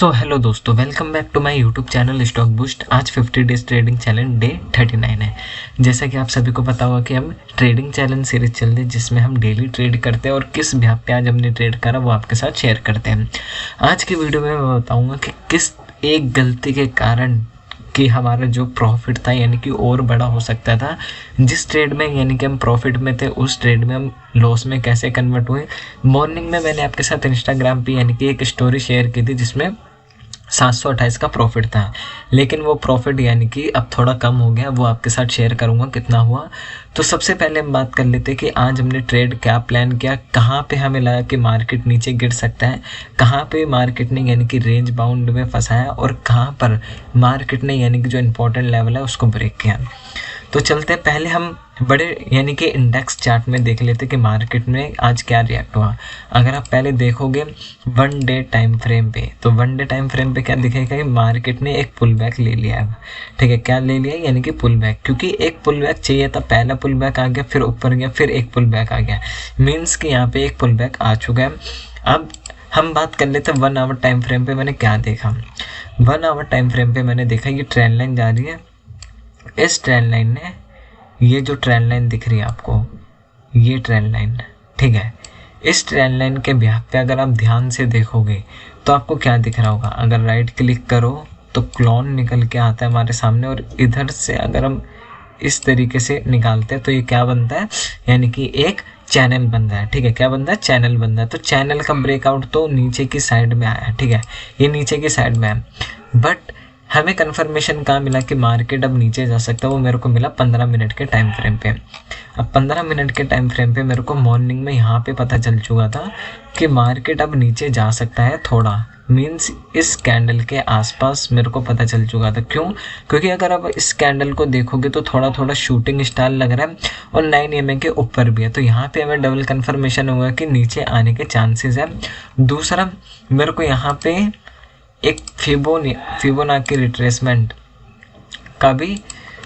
सो hello दोस्तों, welcome back to my YouTube channel stock boost. आज 50 days trading challenge day 39 है। जैसा कि आप सभी को पता होगा कि हम ट्रेडिंग चैलेंज सीरीज चल रही है जिसमें हम डेली ट्रेड करते हैं और किस ब्याह पे आज हमने ट्रेड करा वो आपके साथ शेयर करते हैं। आज की वीडियो में मैं बताऊंगा कि किस एक गलती के कारण कि हमारा जो प्रॉफिट था यानी कि और बड़ा हो सकता था। जिस ट्रेड में यानी कि हम प्रॉफिट में थे उस ट्रेड में हम लॉस में कैसे कन्वर्ट हुए। मॉर्निंग में मैंने आपके साथ इंस्टाग्राम पे यानी कि एक स्टोरी शेयर की थी जिसमें 728 का प्रॉफिट था, लेकिन वो प्रॉफिट यानी कि अब थोड़ा कम हो गया। वो आपके साथ शेयर करूंगा कितना हुआ। तो सबसे पहले हम बात कर लेते हैं कि आज हमने ट्रेड क्या प्लान किया, कहाँ पे हमें लगा कि मार्केट नीचे गिर सकता है, कहाँ पे मार्केट ने यानी कि रेंज बाउंड में फंसाया और कहाँ पर मार्केट ने यानी कि जो इम्पोर्टेंट लेवल है उसको ब्रेक किया। तो चलते पहले हम बड़े यानी कि इंडेक्स चार्ट में देख लेते कि मार्केट में आज क्या रिएक्ट हुआ। अगर आप पहले देखोगे वन डे टाइम फ्रेम पे, तो वन डे टाइम फ्रेम पे क्या दिखेगा कि मार्केट ने एक पुल बैक ले लिया है। ठीक है, क्या ले लिया यानी कि पुल बैक, क्योंकि एक पुल बैक चाहिए था। पहला पुल बैक आ गया, फिर ऊपर गया, फिर एक पुल बैक आ गया, मीन्स कि यहाँ पे एक पुल बैक आ चुका है। अब हम बात कर लेते हैं 1 आवर टाइम फ्रेम पे मैंने क्या देखा। 1 आवर टाइम फ्रेम पे मैंने देखा ये ट्रेंड लाइन जा रही है। इस ट्रेंड लाइन ने, ये जो ट्रेंड लाइन दिख रही है आपको, ये ट्रेंड लाइन, ठीक है, इस ट्रेंड लाइन के ब्याह पे अगर आप ध्यान से देखोगे तो आपको क्या दिख रहा होगा। अगर राइट क्लिक करो तो क्लोन निकल के आता है हमारे सामने, और इधर से अगर हम इस तरीके से निकालते हैं तो ये क्या बनता है यानी कि एक चैनल बनता है। ठीक है, क्या बनता है, चैनल बनता है। तो चैनल का ब्रेकआउट तो नीचे की साइड में आया। ठीक है, ये नीचे की साइड में है, बट हमें कंफर्मेशन कहाँ मिला कि मार्केट अब नीचे जा सकता है, वो मेरे को मिला 15 मिनट के टाइम फ्रेम पे। अब 15 मिनट के टाइम फ्रेम पे मेरे को मॉर्निंग में यहाँ पे पता चल चुका था कि मार्केट अब नीचे जा सकता है थोड़ा, मीन्स इस कैंडल के आसपास मेरे को पता चल चुका था। क्यों? क्योंकि अगर आप इस कैंडल को देखोगे तो थोड़ा थोड़ा शूटिंग स्टार लग रहा है और 9 EMA के ऊपर भी है। तो यहाँ पे हमें डबल कंफर्मेशन हुआ कि नीचे आने के चांसेस है। दूसरा, मेरे को यहाँ पे एक फिबोनाची रिट्रेसमेंट का भी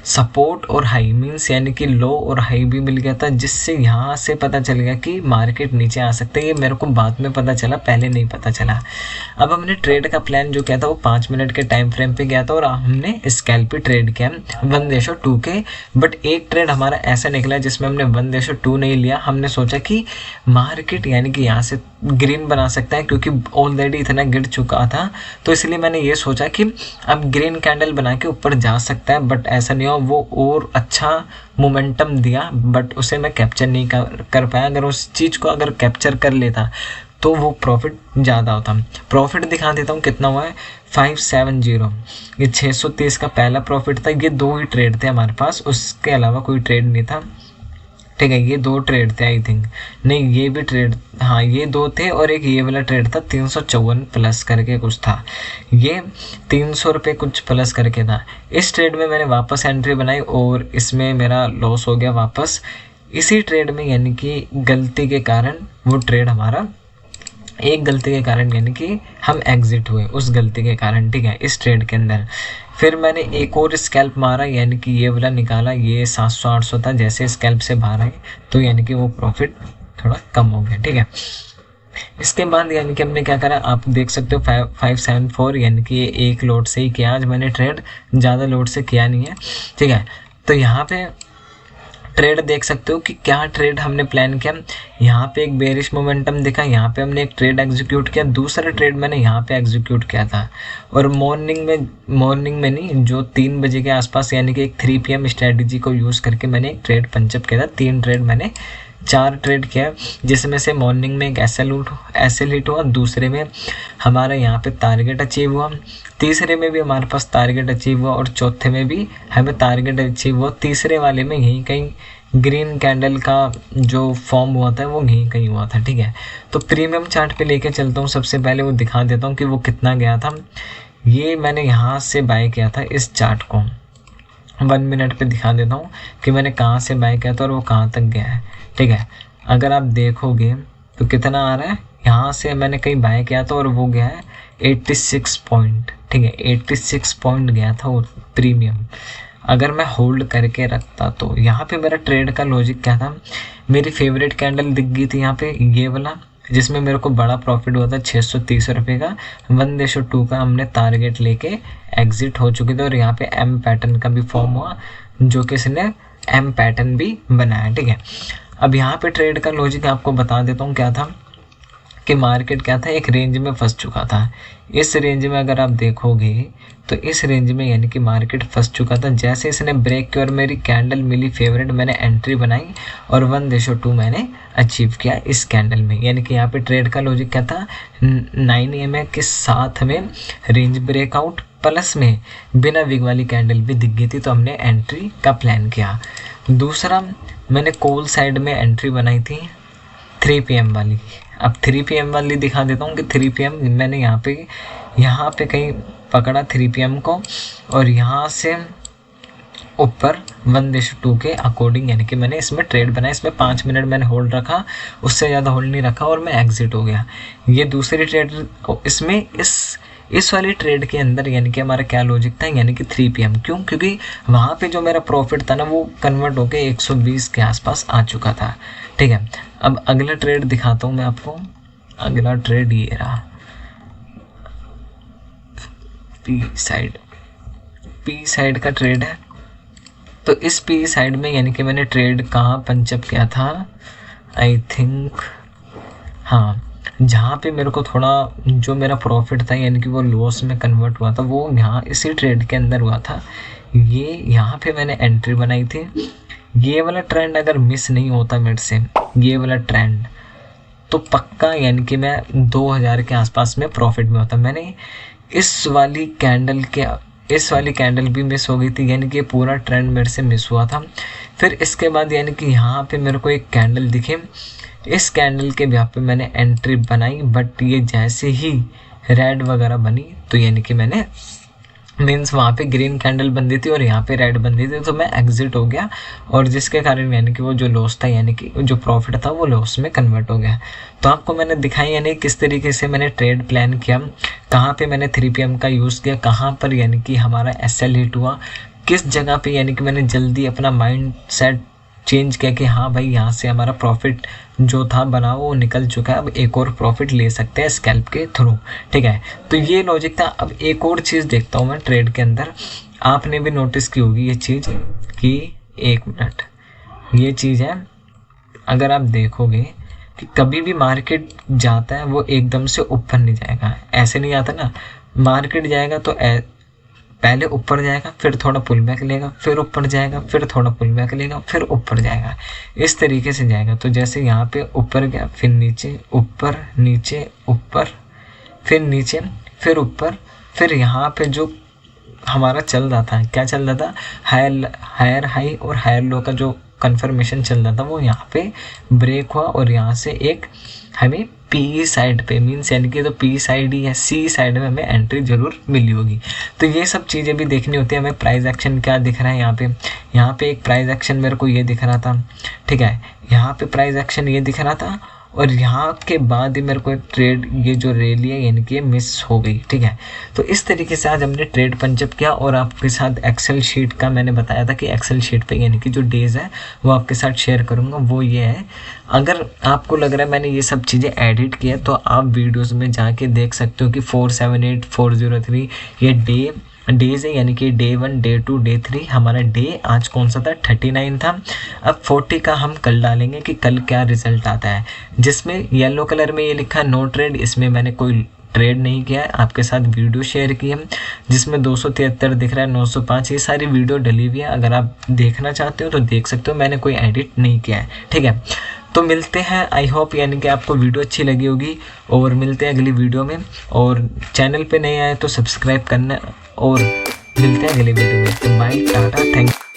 सपोर्ट और हाई, मीन्स यानी कि लो और हाई भी मिल गया था, जिससे यहाँ से पता चल गया कि मार्केट नीचे आ सकता है। ये मेरे को बाद में पता चला, पहले नहीं पता चला। अब हमने ट्रेड का प्लान जो किया था वो 5 मिनट के टाइम फ्रेम पे गया था और हमने स्कैल्प पे ट्रेड किया 1:2 के। बट एक ट्रेड हमारा ऐसा निकला जिसमें हमने 1:2 नहीं लिया। हमने सोचा कि मार्केट यानी कि यहाँ से ग्रीन बना सकता है, क्योंकि ऑलरेडी इतना गिर चुका था। तो इसलिए मैंने ये सोचा कि अब ग्रीन कैंडल बना के ऊपर जा सकता है, बट ऐसा नहीं हुआ। वो और अच्छा मोमेंटम दिया, बट उसे मैं कैप्चर नहीं कर पाया। अगर उस चीज़ को अगर कैप्चर कर लेता तो वो प्रॉफिट ज़्यादा होता। प्रॉफिट दिखा देता हूँ कितना हुआ है, 570। ये 630 का पहला प्रॉफिट था। ये 2 ही ट्रेड थे हमारे पास, उसके अलावा कोई ट्रेड नहीं था। ठीक है, ये 2 ट्रेड थे आई थिंक, नहीं ये भी ट्रेड, हाँ ये 2 थे और एक ये वाला ट्रेड था 354 प्लस करके कुछ था, ये 300 रुपये कुछ प्लस करके था। इस ट्रेड में मैंने वापस एंट्री बनाई और इसमें मेरा लॉस हो गया वापस इसी ट्रेड में, यानी कि गलती के कारण वो ट्रेड हमारा, एक गलती के कारण यानी कि हम एग्जिट हुए उस गलती के कारण। ठीक है, इस ट्रेड के अंदर फिर मैंने एक और स्कैल्प मारा, यानी कि ये वाला निकाला, ये 700-800 था। जैसे स्कैल्प से बाहर आए तो यानी कि वो प्रॉफिट थोड़ा कम हो गया। ठीक है, इसके बाद यानी कि हमने क्या करा, आप देख सकते हो 574, यानी कि ये एक लोड से ही किया आज मैंने ट्रेड, ज़्यादा लोड से किया नहीं है। ठीक है, तो यहाँ पे ट्रेड देख सकते हो कि क्या ट्रेड हमने प्लान किया। यहाँ पे एक बेरिश मोमेंटम दिखा, यहाँ पे हमने एक ट्रेड एग्जीक्यूट किया, दूसरा ट्रेड मैंने यहाँ पे एग्जीक्यूट किया था। और मॉर्निंग में नहीं, जो 3 बजे के आसपास यानी कि एक 3 PM स्ट्रेटजी को यूज़ करके मैंने एक ट्रेड पंचअप किया था। 3 ट्रेड मैंने 4 ट्रेड किया, जिसमें से मॉर्निंग में एक एसएल हिट हुआ, दूसरे में हमारा यहाँ पे टारगेट अचीव हुआ, तीसरे में भी हमारे पास टारगेट अचीव हुआ और चौथे में भी हमें टारगेट अचीव हुआ। तीसरे वाले में यहीं कहीं ग्रीन कैंडल का जो फॉर्म हुआ था वो यहीं कहीं हुआ था। ठीक है, तो प्रीमियम चार्ट पे लेके चलता हूँ। सबसे पहले वो दिखा देता हूँ कि वो कितना गया था। ये मैंने यहाँ से बाय किया था, इस चार्ट को 1 मिनट पे दिखा देता हूँ कि मैंने कहाँ से बाय किया था और वो कहाँ तक गया है। ठीक है, अगर आप देखोगे तो कितना आ रहा है, यहाँ से मैंने कहीं बाय किया था और वो गया है 86 पॉइंट। ठीक है, 86 पॉइंट गया था वो प्रीमियम। अगर मैं होल्ड करके रखता तो यहाँ पे मेरा ट्रेड का लॉजिक क्या था, मेरी फेवरेट कैंडल दिख गई थी यहाँ पे, ये वाला जिसमें मेरे को बड़ा प्रॉफिट हुआ था 630 रुपये का। 1:2 का हमने टारगेट लेके एग्जिट हो चुके थे और यहाँ पे एम पैटर्न का भी फॉर्म हुआ, जो कि इसने एम पैटर्न भी बनाया, ठीक है। अब यहाँ पे ट्रेड का लॉजिक आपको बता देता हूँ क्या था कि मार्केट क्या था, एक रेंज में फंस चुका था। इस रेंज में अगर आप देखोगे तो इस रेंज में यानी कि मार्केट फंस चुका था। जैसे इसने ब्रेक किया और मेरी कैंडल मिली फेवरेट, मैंने एंट्री बनाई और 1:2 मैंने अचीव किया इस कैंडल में। यानी कि यहाँ पे ट्रेड का लॉजिक क्या था, 9 EMA के साथ में रेंज ब्रेकआउट प्लस में बिना विग वाली कैंडल भी दिख गई थी, तो हमने एंट्री का प्लान किया। दूसरा, मैंने कॉल साइड में एंट्री बनाई थी 3 PM वाली। अब 3 PM वाली दिखा देता हूँ कि 3 PM मैंने यहाँ पे कहीं पकड़ा 3 PM को और यहाँ से ऊपर 1:2 के अकॉर्डिंग यानी कि मैंने इसमें ट्रेड बनाया। इसमें 5 मिनट मैंने होल्ड रखा, उससे ज़्यादा होल्ड नहीं रखा और मैं एग्जिट हो गया। ये दूसरी ट्रेड, इसमें इस वाली ट्रेड के अंदर यानी कि हमारा क्या लॉजिक था, यानी कि 3 PM। क्यों? क्योंकि वहाँ पे जो मेरा प्रॉफिट था ना वो कन्वर्ट होके 120 के आसपास आ चुका था, ठीक है। अब अगला ट्रेड दिखाता हूँ मैं आपको। अगला ट्रेड ये रहा, पी साइड का ट्रेड है। तो इस पी साइड में यानी कि मैंने ट्रेड कहाँ पंचअप किया था, आई थिंक हाँ, जहाँ पे मेरे को थोड़ा जो मेरा प्रॉफिट था यानी कि वो लॉस में कन्वर्ट हुआ था, वो यहाँ इसी ट्रेड के अंदर हुआ था। ये यहाँ पे मैंने एंट्री बनाई थी। ये वाला ट्रेंड अगर मिस नहीं होता मेरे से, ये वाला ट्रेंड, तो पक्का यानी कि मैं 2000 के आसपास में प्रॉफिट में होता। मैंने इस वाली कैंडल भी मिस हो गई थी, यानी कि पूरा ट्रेंड मेरे से मिस हुआ था। फिर इसके बाद यानी कि यहाँ पे मेरे को एक कैंडल दिखे, इस कैंडल के भी यहाँ पे मैंने एंट्री बनाई, बट ये जैसे ही रेड वगैरह बनी तो यानी कि मैंने मीन्स वहाँ पे ग्रीन कैंडल बंदी थी और यहाँ पे रेड बंदी थी, तो मैं एग्जिट हो गया और जिसके कारण यानी कि वो जो लॉस था यानी कि जो प्रॉफिट था वो लॉस में कन्वर्ट हो गया। तो आपको मैंने दिखाई यानी किस तरीके से मैंने ट्रेड प्लान किया, कहाँ पे मैंने 3 PM का यूज़ किया, कहाँ पर यानी कि हमारा SL हिट हुआ, किस जगह पे यानी कि मैंने जल्दी अपना माइंड सेट चेंज किया कि हाँ भाई यहाँ से हमारा प्रॉफिट जो था बना वो निकल चुका है, अब एक और प्रॉफिट ले सकते हैं स्कैल्प के थ्रू, ठीक है। तो ये लॉजिक था। अब एक और चीज़ देखता हूँ मैं ट्रेड के अंदर, आपने भी नोटिस की होगी ये चीज़ कि 1 मिनट, ये चीज़ है, अगर आप देखोगे कि कभी भी मार्केट जाता है वो एकदम से ऊपर नहीं जाएगा, ऐसे नहीं आता ना। मार्केट जाएगा तो पहले ऊपर जाएगा, फिर थोड़ा पुल बैक लेगा, फिर ऊपर जाएगा, फिर थोड़ा पुल बैक लेगा, फिर ऊपर जाएगा, इस तरीके से जाएगा। तो जैसे यहाँ पे ऊपर गया, फिर नीचे, ऊपर, नीचे, ऊपर, फिर नीचे, फिर ऊपर, फिर यहाँ पे जो हमारा चल रहा था, क्या चल रहा था, हायर हाई और हायर लो का जो कन्फर्मेशन चल रहा था वो यहाँ पे ब्रेक हुआ और यहाँ से एक हमें पी साइड पे मीन्स यानी कि तो पी साइड ही है, सी साइड में हमें एंट्री जरूर मिली होगी। तो ये सब चीज़ें भी देखनी होती है हमें। प्राइस एक्शन क्या दिख रहा है यहाँ पे एक प्राइस एक्शन मेरे को ये दिख रहा था, ठीक है, यहाँ पे प्राइस एक्शन ये दिख रहा था और यहाँ के बाद ही मेरे को एक ट्रेड ये जो रैली है यानी कि मिस हो गई, ठीक है। तो इस तरीके से आज हमने ट्रेड पंचअप किया और आपके साथ एक्सेल शीट का मैंने बताया था कि एक्सेल शीट पे यानी कि जो डेज है वो आपके साथ शेयर करूँगा। वो ये है, अगर आपको लग रहा है मैंने ये सब चीज़ें एडिट किया तो आप वीडियोस में जाके देख सकते हो कि 478 403 ये डेज है, यानी कि डे 1 डे 2 डे 3 हमारा डे आज कौन सा था, 39 था। अब 40 का हम कल डालेंगे कि कल क्या रिजल्ट आता है, जिसमें येलो कलर में ये लिखा है नो ट्रेड। इसमें मैंने कोई ट्रेड नहीं किया है, आपके साथ वीडियो शेयर की है जिसमें 273 दिख रहा है, 905, ये सारी वीडियो डली हुई है। अगर आप देखना चाहते हो तो देख सकते हो, मैंने कोई एडिट नहीं किया है, ठीक है। तो मिलते हैं, आई होप यानी कि आपको वीडियो अच्छी लगी होगी और मिलते हैं अगली वीडियो में। और चैनल पे नए आए तो सब्सक्राइब करना और मिलते हैं अगले वीडियो में। तो बाय, टाटा, थैंक यू।